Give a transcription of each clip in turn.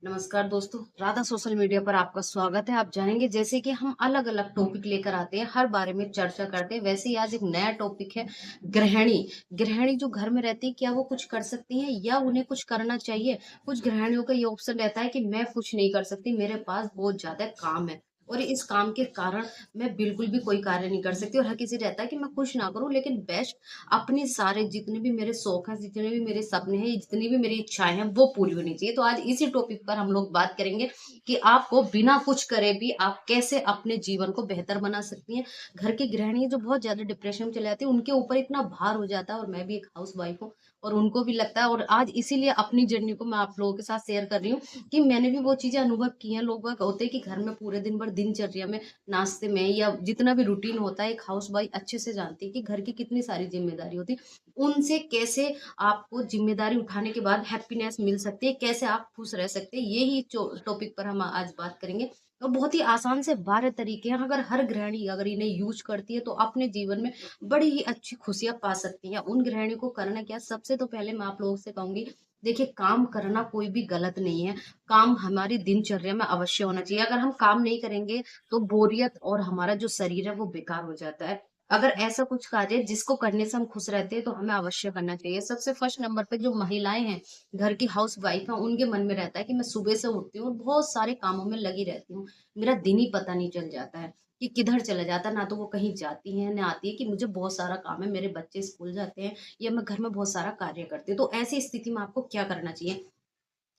नमस्कार दोस्तों, Radha social media पर आपका स्वागत है। आप जानेंगे जैसे कि हम अलग-अलग टॉपिक लेकर आते हैं, हर बारे में चर्चा करते हैं, वैसे ही आज एक नया टॉपिक है गृहिणी। गृहिणी जो घर में रहती है, क्या वो कुछ कर सकती हैं या उन्हें कुछ करना चाहिए? कुछ गृहिणियों का ये ऑप्शन रहता है कि मैं कुछ नहीं कर सकती, मेरे पास बहुत ज़्यादा काम है और इस काम के कारण मैं बिल्कुल भी कोई कार्य नहीं कर सकती और हर किसी रहता है कि मैं कुछ ना करूँ लेकिन बेस्ट अपने सारे जितने भी मेरे शौक हैं, जितने भी मेरे सपने हैं, जितनी भी मेरी इच्छाएँ हैं, वो पूरी होनी चाहिए। तो आज इसी टॉपिक पर हम लोग बात करेंगे कि आपको बिना कुछ करे भी आप कैसे अपने जीवन को बेहतर बना सकती हैं। घर की गृहिणी जो बहुत ज़्यादा डिप्रेशन में चले जाती हैं, उनके ऊपर इतना भार हो जाता है और मैं भी एक हाउसवाइफ हूँ और उनको भी लगता है और आज इसीलिए अपनी जर्नी को मैं आप लोगों के साथ शेयर कर रही हूँ कि मैंने भी वो चीज़ें अनुभव की हैं। लोग बाग होते हैं कि घर में पूरे दिन भर दिनचर्या में नाश्ते में या जितना भी रूटीन होता है, एक हाउसवाइफ अच्छे से जानती है कि घर की कितनी सारी ज़िम्मेदारी होती है। उनसे कैसे आपको ज़िम्मेदारी उठाने के बाद हैप्पीनेस मिल सकती है, कैसे आप खुश रह सकते हैं, यही चो टॉपिक पर हम आज बात करेंगे। और बहुत ही आसान से 12 तरीके हैं, अगर हर गृहिणी अगर इन्हें यूज़ करती है, तो अपने जीवन में बड़ी ही अच्छी खुशियाँ पा सकती हैं। उन गृहिणी को करना क्या है, सबसे तो पहले मैं आप लोगों से कहूँगी, देखिए काम करना कोई भी गलत नहीं है। काम हमारी दिनचर्या में अवश्य होना चाहिए। अगर हम काम नहीं करेंगे तो बोरियत और हमारा जो शरीर है वो बेकार हो जाता है। अगर ऐसा कुछ कार्य है जिसको करने से हम खुश रहते हैं तो हमें अवश्य करना चाहिए। सबसे फर्स्ट नंबर पे जो महिलाएँ हैं, घर की हाउसवाइफ हैं, उनके मन में रहता है कि मैं सुबह से उठती हूँ और बहुत सारे कामों में लगी रहती हूँ। मेरा दिन ही पता नहीं चल जाता है कि किधर चला जाता है, ना तो वो कहीं जाती हैं, ना आती है कि मुझे बहुत सारा काम है, मेरे बच्चे स्कूल जाते हैं या मैं घर में बहुत सारा कार्य करती हूँ। तो ऐसी स्थिति में आपको क्या करना चाहिए?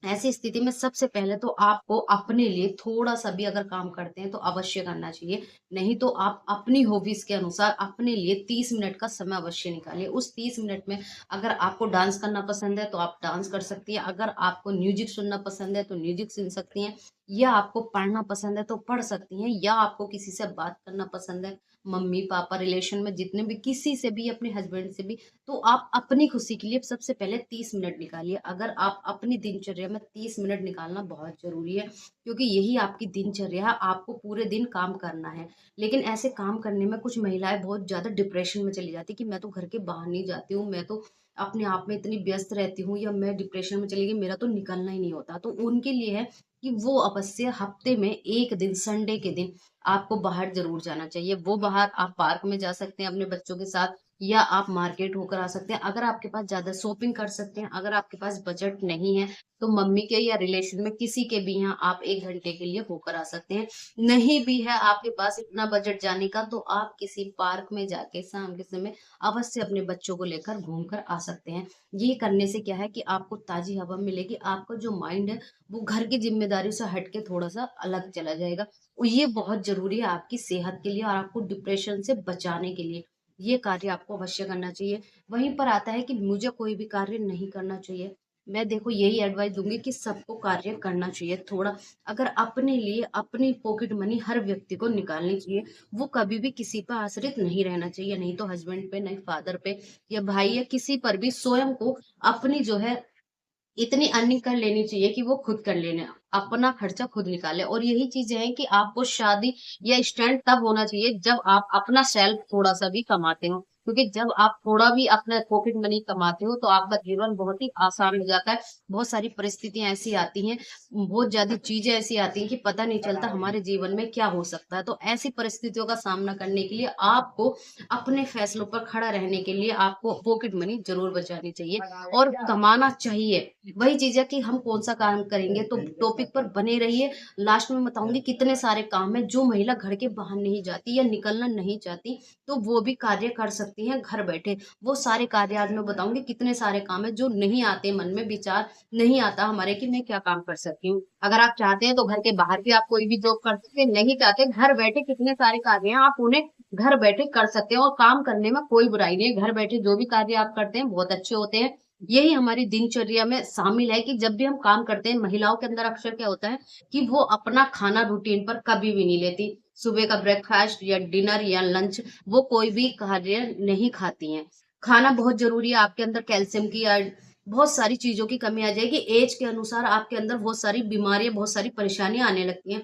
ऐसी स्थिति में सबसे पहले तो आपको अपने लिए थोड़ा-सा भी अगर काम करते हैं तो अवश्य करना चाहिए। नहीं तो आप अपनी हॉबीज़ के अनुसार अपने लिए 30 मिनट का समय अवश्य निकालिए। उस 30 मिनट में अगर आपको डांस करना पसंद है तो आप डांस कर सकती हैं। अगर आपको म्यूज़िक सुनना पसंद है तो म्यूज़िक सुन सकती हैं या आपको पढ़ना पसंद है तो पढ़ सकती हैं या आपको किसी से बात करना पसंद है, मम्मी-पापा रिलेशन में जितने भी किसी से भी अपने हस्बैंड से भी तो आप अपनी खुशी के लिए सबसे पहले 30 मिनट निकालिए। अगर आप अपनी दिनचर्या में 30 मिनट निकालना बहुत ज़रूरी है, क्योंकि यही आपकी दिनचर्या है, आपको पूरे दिन काम करना है। लेकिन ऐसे काम करने में कुछ महिलाएँ बहुत ज़्यादा डिप्रेशन में चली जाती हैं कि मैं तो घर के बाहर नहीं जाती हूँ, मैं तो अपने आप में इतनी व्यस्त रहती हूँ या मैं डिप्रेशन में चली गई, मेरा तो निकलना ही नहीं होता। तो उनके लिए है कि वो अवश्य हफ्ते में 1 दिन संडे के दिन आपको बाहर ज़रूर जाना चाहिए। वो बाहर आप पार्क में जा सकते हैं अपने बच्चों के साथ या आप मार्केट होकर आ सकते हैं। अगर आपके पास ज़्यादा शॉपिंग कर सकते हैं, अगर आपके पास बजट नहीं है, तो मम्मी के या रिलेशन में किसी के भी यहाँ आप 1 घंटे के लिए होकर आ सकते हैं। नहीं भी है आपके पास इतना बजट जाने का, तो आप किसी पार्क में जाके शाम के समय अवश्य अपने बच्चों को लेकर घूम कर आ सकते हैं। ये करने से क्या है कि आपको ताज़ी हवा मिलेगी, आपका जो माइंड है, वो घर की ज़िम्मेदारियों से हट के थोड़ा-सा अलग चला जाएगा। और ये बहुत ज़रूरी है आपकी सेहत के लिए और आपको डिप्रेशन से बचाने के लिए। ये कार्य आपको अवश्य करना चाहिए। वहीं पर आता है कि मुझे कोई भी कार्य नहीं करना चाहिए। मैं देखो यही एडवाइस दूँगी कि सबको कार्य करना चाहिए थोड़ा अगर अपने लिए अपनी पॉकेट मनी हर व्यक्ति को निकालनी चाहिए। वो कभी भी किसी पे आश्रित नहीं रहना चाहिए, नहीं तो हस्बैंड पे, नहीं फादर पे या भाई या किसी पर भी स्वयं को अपनी जो है इतनी अर्निंग कर लेनी चाहिए कि वो खुद कर लेना, अपना खर्चा खुद निकालें और यही चीज़ें हैं कि आपको शादी या स्टैंड तब होना चाहिए जब आप अपना सेल्फ थोड़ा-सा भी कमाते हो। क्योंकि जब आप थोड़ा भी अपना पॉकेट मनी कमाते हो तो आपका जीवन बहुत ही आसान हो जाता है। बहुत सारी परिस्थितियाँ ऐसी आती हैं, बहुत ज़्यादा चीज़ें ऐसी आती हैं कि पता नहीं चलता हमारे जीवन में क्या हो सकता है। तो ऐसी परिस्थितियों का सामना करने के लिए आपको अपने फैसलों पर खड़ा रहने के लिए आपको पॉकेट मनी ज़रूर बचानी चाहिए और कमाना चाहिए। वही चीज़ है कि हम कौन-सा काम करेंगे, तो टॉपिक पर बने रहिए। लास्ट में बताऊँगी कितने सारे काम हैं, जो महिला घर के बाहर नहीं जाती या निकलना नहीं चाहती, तो वो भी कार्य कर सकती हैं घर बैठे। वो सारे कार्य आज मैं बताऊँगी कितने सारे काम हैं, जो नहीं आते मन में विचार नहीं आता हमारे कि मैं क्या काम कर सकती हूँ। अगर आप चाहते हैं तो घर के बाहर भी आप कोई भी जॉब कर सकते हैं, नहीं चाहते घर बैठे कितने सारे कार्य हैं, आप उन्हें घर बैठे कर सकते हैं और काम करने में कोई बुराई नहीं है। घर बैठे जो भी कार्य आप करते हैं, बहुत अच्छे होते हैं। यही हमारी दिनचर्या में शामिल है कि जब भी हम काम करते हैं, महिलाओं के अंदर अक्सर क्या होता है कि वो अपना खाना रूटीन पर कभी भी नहीं लेती। सुबह का ब्रेकफ़ास्ट या डिनर या लंच वो कोई भी कार्य नहीं खाती हैं। खाना बहुत ज़रूरी है, आपके अंदर कैल्शियम की या बहुत सारी चीज़ों की कमी आ जाएगी। ऐज के अनुसार आपके अंदर बहुत सारी बीमारियाँ, बहुत सारी परेशानियाँ आने लगती हैं।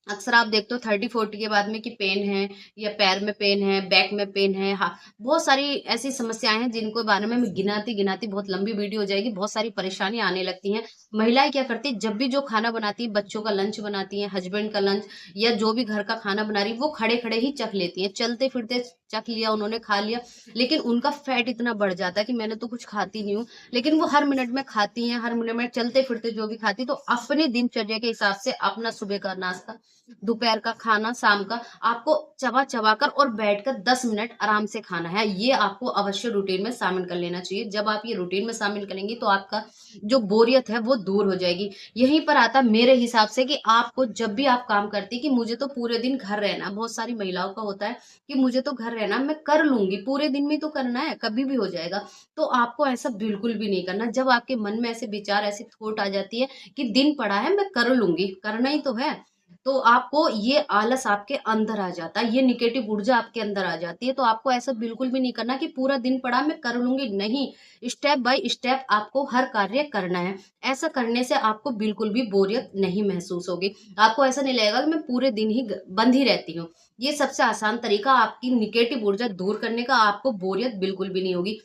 अक्सर आप देखते हो 30-40 के बाद में कि पेन है या पैर में पेन है, बैक में पेन है, हाँ, बहुत सारी ऐसी समस्याएं हैं जिनको बारे में मैं गिनाती गिनाती बहुत लंबी वीडियो हो जाएगी, बहुत सारी परेशानी आने लगती हैं। महिलाएं क्या करती है, जब भी जो खाना बनाती है, बच्चों का लंच बनाती है, हस्बैंड का लंच या जो भी घर का खाना बना रही, वो खड़े खड़े ही चख लेती है, चलते फिरते चख लिया, उन्होंने खा लिया, लेकिन उनका फैट इतना बढ़ जाता है कि मैंने तो कुछ खाती नहीं हूँ, लेकिन वो हर मिनट में खाती हैं, हर मिनट में चलते फिरते जो भी खाती, तो अपने दिनचर्या के हिसाब से अपना सुबह का नाश्ता, दोपहर का खाना, शाम का आपको चबा-चबा कर और बैठकर 10 मिनट आराम से खाना है। ये आपको अवश्य रूटीन में शामिल कर लेना चाहिए। जब आप ये रूटीन में शामिल करेंगी तो आपका जो बोरियत है वो दूर हो जाएगी। यहीं पर आता है मेरे हिसाब से कि आपको जब भी आप काम करती हैं कि मुझे तो पूरे दिन घर रहना है, बहुत सारी महिलाओं का होता है कि मुझे तो घर रहना है, मैं कर लूँगी, पूरे दिन में ही तो करना है, कभी भी हो जाएगा। तो आपको ऐसा बिल्कुल भी नहीं करना। जब आपके मन में ऐसे विचार, ऐसी थॉट आ जाती है कि दिन पड़ा है, मैं कर लूँगी, करना ही तो है, तो आपको ये आलस आपके अंदर आ जाता है, ये नेगेटिव ऊर्जा आपके अंदर आ जाती है। तो आपको ऐसा बिल्कुल भी नहीं करना कि पूरा दिन पड़ा मैं कर लूँगी, नहीं, स्टेप बाय स्टेप आपको हर कार्य करना है। ऐसा करने से आपको बिल्कुल भी बोरियत नहीं महसूस होगी। आपको ऐसा नहीं लगेगा कि मैं पूरे दिन ही ग बंद ही रहती हूँ। ये सबसे आसान तरीका आपकी नेगेटिव ऊर्जा दूर करने का, आपको बोरियत बिल्कुल भी नहीं होगी।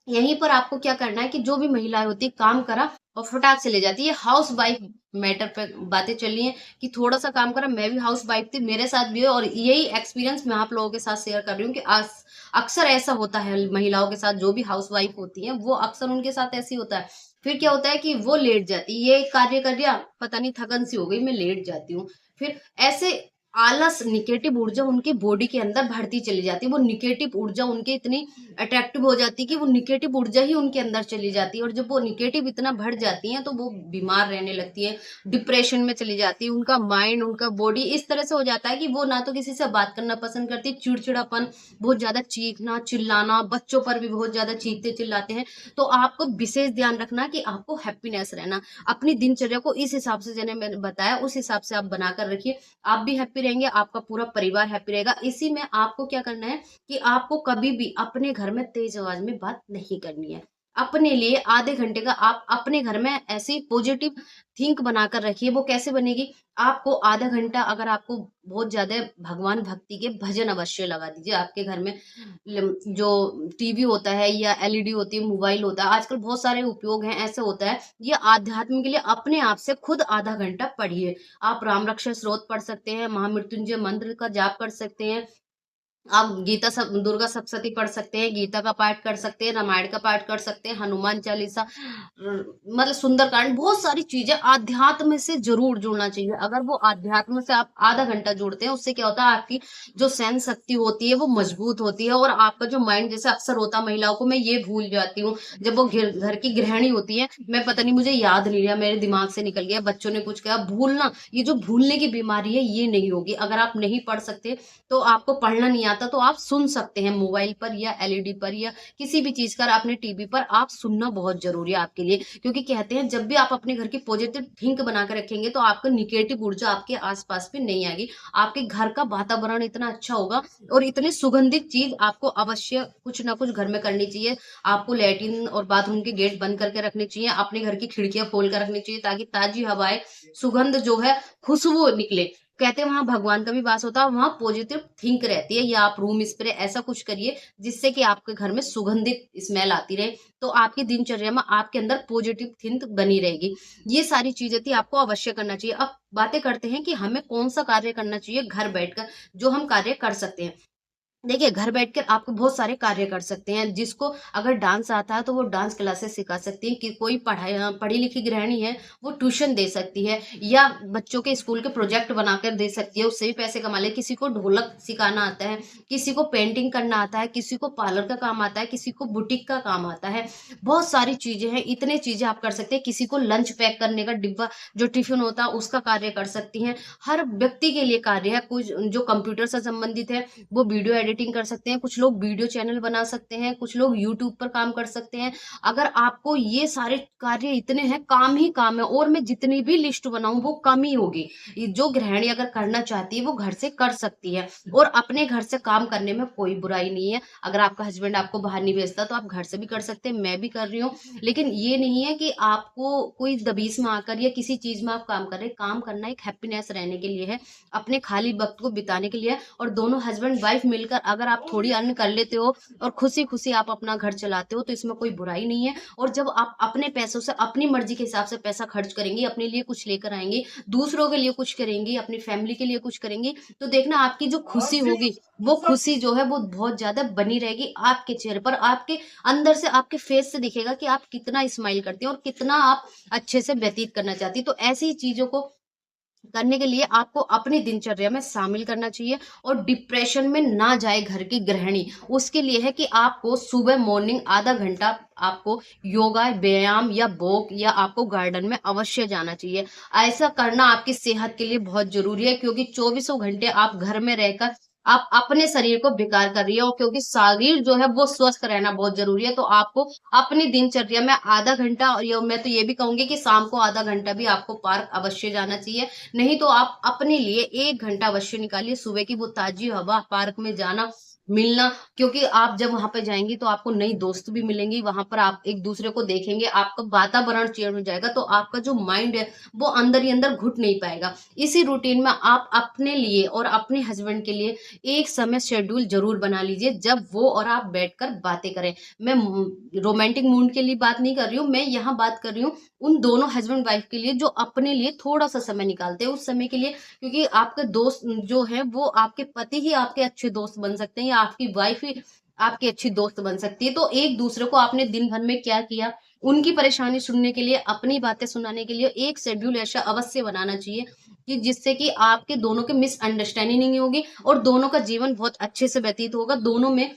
यहीं पर आपको क्या करना है कि जो भी महिलाएँ होती हैं, काम करा और फटाक से ले जाती है। हाउस वाइफ मैटर पे बातें चल रही हैं कि थोड़ा-सा काम करा, मैं भी हाउस वाइफ थी, मेरे साथ भी है और यही एक्सपीरियंस मैं आप लोगों के साथ शेयर कर रही हूँ कि अक्सर ऐसा होता है महिलाओं के साथ, जो भी हाउस वाइफ होती हैं, वो अक्सर उनके साथ ऐसे ही होता है। फिर क्या होता है कि वो लेट जाती है, ये कार्य कर लिया, पता नहीं थकन सी हो गई, मैं लेट जाती हूँ। फिर ऐसे आलस, नेगेटिव ऊर्जा उनकी बॉडी के अंदर बढ़ती चली जाती है। वो नेगेटिव ऊर्जा उनकी इतनी अट्रैक्टिव हो जाती है कि वो नेगेटिव ऊर्जा ही उनके अंदर चली जाती है और जब वो नेगेटिव इतना बढ़ जाती हैं तो वो बीमार रहने लगती है, डिप्रेशन में चली जाती है, उनका माइंड, उनका बॉडी इस तरह से हो जाता है कि वो ना तो किसी से बात करना पसंद करती, चिड़चिड़ापन, बहुत ज्यादा चीखना चिल्लाना, बच्चों पर भी बहुत ज्यादा चीखते चिल्लाते हैं। तो आपको विशेष ध्यान रखना कि आपको हैप्पीनेस रहना, अपनी दिनचर्या को इस हिसाब से, जैसे मैंने बताया उस हिसाब से आप बनाकर रखिए, आप भी हैप्पी रहेंगे, आपका पूरा परिवार हैप्पी रहेगा। इसी में आपको क्या करना है कि आपको कभी भी अपने घर में तेज आवाज में बात नहीं करनी है। अपने लिए आधे घंटे का आप अपने घर में ऐसी पॉजिटिव थिंक बनाकर रखिए। वो कैसे बनेगी? आपको आधा घंटा, अगर आपको बहुत ज्यादा भगवान भक्ति के भजन अवश्य लगा दीजिए आपके घर में। जो टीवी होता है या एलईडी होती है, मोबाइल होता है, आजकल बहुत सारे उपयोग हैं, ऐसे होता है। ये आध्यात्म के लिए अपने आप से खुद आधा घंटा पढ़िए। आप राम रक्षा स्तोत्र पढ़ सकते हैं, महामृत्युंजय मंत्र का जाप कर सकते हैं, आप गीता सब दुर्गा सप्तशती पढ़ सकते हैं, गीता का पाठ कर सकते हैं, रामायण का पाठ कर सकते हैं, हनुमान चालीसा, मतलब सुंदरकांड, बहुत सारी चीजें आध्यात्म से जरूर जुड़ना चाहिए। अगर वो आध्यात्म से आप आधा घंटा जुड़ते हैं, उससे क्या होता है, आपकी जो सहन शक्ति होती है वो मजबूत होती है और आपका जो माइंड, जैसे अक्सर होता है महिलाओं को, मैं ये भूल जाती हूँ जब वो घर की गृहिणी होती है, मैं पता नहीं मुझे याद नहीं रहा, मेरे दिमाग से निकल गया, बच्चों ने कुछ कहा, भूलना, ये जो भूलने की बीमारी है ये नहीं होगी। अगर आप नहीं पढ़ सकते, तो आपको पढ़ना नहीं आता, तो आप सुन सकते हैं मोबाइल पर या एलईडी पर या किसी भी चीज का, अपने टीवी पर आप सुनना बहुत जरूरी है आपके लिए। क्योंकि कहते हैं जब भी आप अपने घर की पॉजिटिव थिंक बना कर रखेंगे तो आपका निगेटिव ऊर्जा आपके आसपास भी नहीं आएगी। आपके घर का वातावरण इतना अच्छा होगा और इतनी सुगंधित चीज आपको अवश्य कुछ ना कुछ घर में करनी चाहिए। आपको लैट्रिन और बाथरूम के गेट बंद करके रखने चाहिए, अपने घर की खिड़कियां खोल कर रखनी चाहिए, ताकि ताजी हवाएं, सुगंध जो है, खुशबू निकले। कहते हैं वहां भगवान का भी वास होता है, वहां पॉजिटिव थिंक रहती है। या आप रूम स्प्रे ऐसा कुछ करिए जिससे कि आपके घर में सुगंधित स्मेल आती रहे, तो आपकी दिनचर्या में आपके अंदर पॉजिटिव थिंक बनी रहेगी। ये सारी चीजें थी, आपको अवश्य करना चाहिए। अब बातें करते हैं कि हमें कौन सा कार्य करना चाहिए घर बैठकर, जो हम कार्य कर सकते हैं। देखिए, घर बैठकर आप बहुत सारे कार्य कर सकते हैं। जिसको अगर डांस आता है तो वो डांस क्लासेस सिखा सकती है, कि कोई पढ़ी लिखी गृहिणी है वो ट्यूशन दे सकती है या बच्चों के स्कूल के प्रोजेक्ट बनाकर दे सकती है, उससे भी पैसे कमा ले। किसी को ढोलक सिखाना आता है, किसी को पेंटिंग करना आता है, किसी को पार्लर का काम आता है, किसी को बुटीक का काम आता है, बहुत सारी चीजें हैं, इतने चीजें आप कर सकते हैं। किसी को लंच पैक करने का डिब्बा, जो टिफिन होता है उसका कार्य कर सकती हैं। हर व्यक्ति के लिए कार्य है। कुछ जो कंप्यूटर से संबंधित है, वो वीडियो एडिटिंग मार्केटिंग कर सकते हैं, कुछ लोग वीडियो चैनल बना सकते हैं, कुछ लोग यूट्यूब पर काम कर सकते हैं। अगर आपको ये सारे कार्य इतने हैं, काम ही काम है, और मैं जितनी भी लिस्ट बनाऊँ वो कम ही होगी। ये जो गृहिणी अगर करना चाहती है वो घर से कर सकती है, और अपने घर से काम करने में कोई बुराई नहीं है। अगर आपका हस्बैंड आपको बाहर नहीं भेजता तो आप घर से भी कर सकते हैं, मैं भी कर रही हूँ। लेकिन ये नहीं है कि आपको कोई दबीस में आकर या किसी चीज में आप काम कर रहे हैं। काम करना एक हैप्पीनेस रहने के लिए है, अपने खाली वक्त को बिताने के लिए है। और दोनों हस्बैंड वाइफ मिलकर अगर आप थोड़ी अर्न कर लेते हो और खुशी खुशी आप अपना घर चलाते हो तो इसमें कोई बुराई नहीं है। और जब आप अपने पैसों से अपनी मर्जी के हिसाब से पैसा खर्च करेंगे, अपने लिए कुछ लेकर आएंगे, दूसरों के लिए कुछ करेंगी, अपनी फैमिली के लिए कुछ करेंगी, तो देखना आपकी जो खुशी होगी वो खुशी जो है वो बहुत ज्यादा बनी रहेगी आपके चेहरे पर, आपके अंदर से, आपके फेस से दिखेगा कि आप कितना स्माइल करते हैं और कितना आप अच्छे से व्यतीत करना चाहती है। तो ऐसी चीजों को करने के लिए आपको अपनी दिनचर्या में शामिल करना चाहिए, और डिप्रेशन में ना जाए घर की गृहिणी। उसके लिए है कि आपको सुबह मॉर्निंग आधा घंटा आपको योगा, व्यायाम या वॉक या आपको गार्डन में अवश्य जाना चाहिए। ऐसा करना आपकी सेहत के लिए बहुत जरूरी है, क्योंकि चौबीसों घंटे आप घर में रहकर आप अपने शरीर को बेकार कर रही है, और क्योंकि शरीर जो है वो स्वस्थ रहना बहुत जरूरी है। तो आपको अपनी दिनचर्या में आधा घंटा, और मैं तो ये भी कहूंगी कि शाम को आधा घंटा भी आपको पार्क अवश्य जाना चाहिए। नहीं तो आप अपने लिए 1 घंटा अवश्य निकालिए, सुबह की वो ताजी हवा, पार्क में जाना, मिलना। क्योंकि आप जब वहां पे जाएंगी तो आपको नई दोस्त भी मिलेंगी, वहां पर आप एक दूसरे को देखेंगे, आपका वातावरण चेंज हो जाएगा, तो आपका जो माइंड है वो अंदर ही अंदर घुट नहीं पाएगा। इसी रूटीन में आप अपने लिए और अपने हस्बैंड के लिए एक समय शेड्यूल जरूर बना लीजिए, जब वो और आप बैठकर बातें करें। मैं रोमांटिक मूड के लिए बात नहीं कर रही हूँ, मैं यहाँ बात कर रही हूँ उन दोनों हस्बैंड वाइफ के लिए जो अपने लिए थोड़ा सा समय निकालते हैं, उस समय के लिए। क्योंकि आपके दोस्त जो है वो आपके पति ही आपके अच्छे दोस्त बन सकते हैं, या आपकी वाइफ ही आपकी अच्छी दोस्त बन सकती है। तो एक दूसरे को आपने दिन भर में क्या किया, उनकी परेशानी सुनने के लिए, अपनी बातें सुनाने के लिए एक शेड्यूल ऐसा अवश्य बनाना चाहिए कि जिससे कि आपके दोनों के मिसअंडरस्टैंडिंग नहीं होगी, और दोनों का जीवन बहुत अच्छे से व्यतीत होगा। दोनों में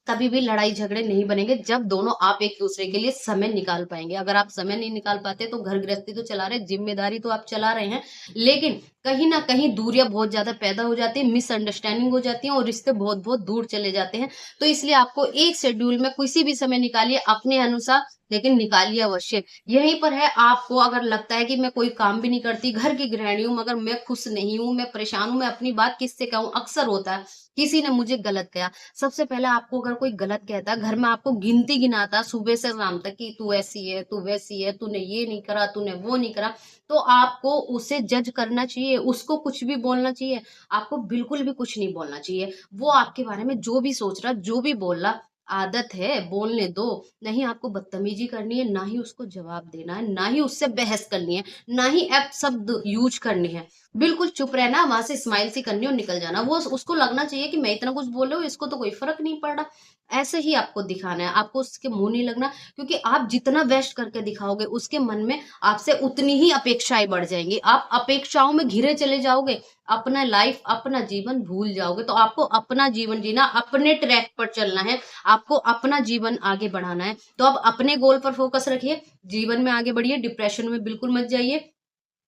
कभी भी लड़ाई झगड़े नहीं बनेंगे, जब दोनों आप एक दूसरे के लिए समय निकाल पाएंगे। अगर आप समय नहीं निकाल पाते तो घर गृहस्थी तो चला रहे, जिम्मेदारी तो आप चला रहे हैं, लेकिन कहीं ना कहीं दूरियां बहुत ज्यादा पैदा हो जाती है, मिसअंडरस्टैंडिंग हो जाती है, और रिश्ते बहुत बहुत दूर चले जाते हैं। तो इसलिए आपको एक शेड्यूल में किसी भी समय निकालिए अपने अनुसार, लेकिन निकालिए अवश्य। यहीं पर है, आपको अगर लगता है कि मैं कोई काम भी नहीं करती, घर की गृहिणी हूँ, मगर मैं खुश नहीं हूँ, मैं परेशान हूँ, मैं अपनी बात किससे कहूँ, अक्सर होता है किसी ने मुझे गलत कहा। सबसे पहले आपको अगर कोई गलत कहता है, घर में आपको गिनती गिनाता सुबह से शाम तक कि तू ऐसी है, तू वैसी है, तूने ये नहीं करा, तूने वो नहीं करा, तो आपको उसे जज करना चाहिए, उसको कुछ भी बोलना चाहिए? आपको बिल्कुल भी कुछ नहीं बोलना चाहिए। वो आपके बारे में जो भी सोच रहा, जो भी बोल रहा, आदत है, बोलने दो। नहीं आपको बदतमीजी करनी है, ना ही उसको जवाब देना है, ना ही उससे बहस करनी है, ना ही ऐप शब्द यूज करने हैं। बिल्कुल चुप रहना, वहां से स्माइल सी करनी और निकल जाना। वो उसको लगना चाहिए कि मैं इतना कुछ बोल रही हूँ, इसको तो कोई फर्क नहीं पड़ रहा। ऐसे ही आपको दिखाना है, आपको उसके मुंह नहीं लगना, क्योंकि आप जितना बेस्ट करके दिखाओगे उसके मन में आपसे उतनी ही अपेक्षाएं बढ़ जाएंगी। आप अपेक्षाओं में घिरे चले जाओगे, अपना लाइफ, अपना जीवन भूल जाओगे। तो आपको अपना जीवन जीना, अपने ट्रैक पर चलना है, आपको अपना जीवन आगे बढ़ाना है। तो अब अपने गोल पर फोकस रखिए, जीवन में आगे बढ़िए, डिप्रेशन में बिल्कुल मत जाइए,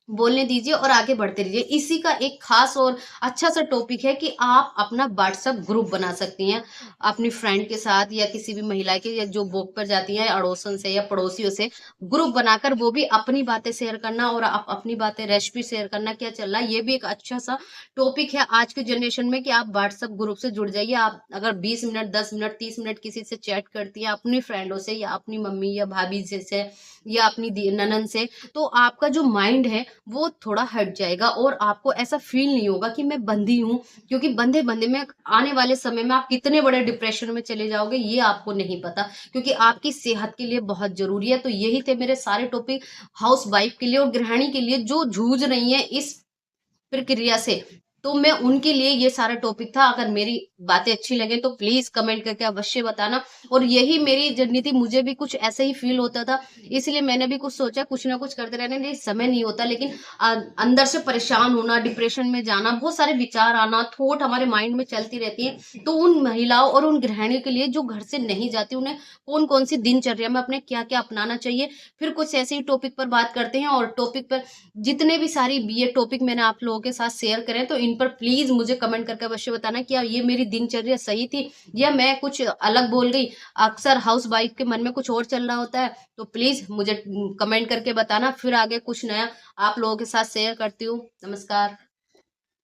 बोलने दीजिए और आगे बढ़ते रहिए। इसी का एक खास और अच्छा सा टॉपिक है कि आप अपना व्हाट्सएप ग्रुप बना सकती हैं अपनी फ्रेंड के साथ, या किसी भी महिला के, या जो वॉक पर जाती है अड़ोसन से या पड़ोसियों से, ग्रुप बनाकर वो भी अपनी बातें शेयर करना, और आप अपनी बातें, रेसिपी शेयर करना, क्या चल रहा है। ये भी एक अच्छा सा टॉपिक है आज के जनरेशन में कि आप व्हाट्सएप ग्रुप से जुड़ जाइए। आप अगर 20 मिनट, 10 मिनट, 30 मिनट किसी से चैट करती हैं, अपनी फ्रेंडों से, या अपनी मम्मी या भाभी से या अपनी ननन से, तो आपका जो माइंड है वो थोड़ा हट जाएगा, और आपको ऐसा फील नहीं होगा कि मैं बंधी हूँ। क्योंकि बंधे बंधे में आने वाले समय में आप कितने बड़े डिप्रेशन में चले जाओगे ये आपको नहीं पता, क्योंकि आपकी सेहत के लिए बहुत जरूरी है। तो यही थे मेरे सारे टॉपिक हाउस वाइफ के लिए और गृहिणी के लिए जो जूझ रही है इस प्रक्रिया से। तो मैं उनके लिए ये सारा टॉपिक था। अगर मेरी बातें अच्छी लगे तो प्लीज कमेंट करके अवश्य बताना। और यही मेरी जर्नी थी, मुझे भी कुछ ऐसे ही फील होता था, इसलिए मैंने भी कुछ सोचा, कुछ ना कुछ करते रहने, नहीं समय नहीं होता, लेकिन अंदर से परेशान होना, डिप्रेशन में जाना, बहुत सारे विचार आना, थॉट हमारे माइंड में चलती रहती है। तो उन महिलाओं और उन गृहिणियों के लिए जो घर से नहीं जाती, उन्हें कौन कौन सी दिनचर्या में अपने क्या क्या अपनाना चाहिए, फिर कुछ ऐसे ही टॉपिक पर बात करते हैं। और टॉपिक पर जितने भी सारी ये टॉपिक मैंने आप लोगों के साथ शेयर करें, तो इन पर प्लीज मुझे कमेंट करके अवश्य बताना कि ये मेरी दिनचर्या सही थी या मैं कुछ अलग बोल गई। अक्सर हाउस वाइफ के मन में कुछ और चल रहा होता है, तो प्लीज मुझे कमेंट करके बताना, फिर आगे कुछ नया आप लोगों के साथ शेयर करती हूँ। नमस्कार।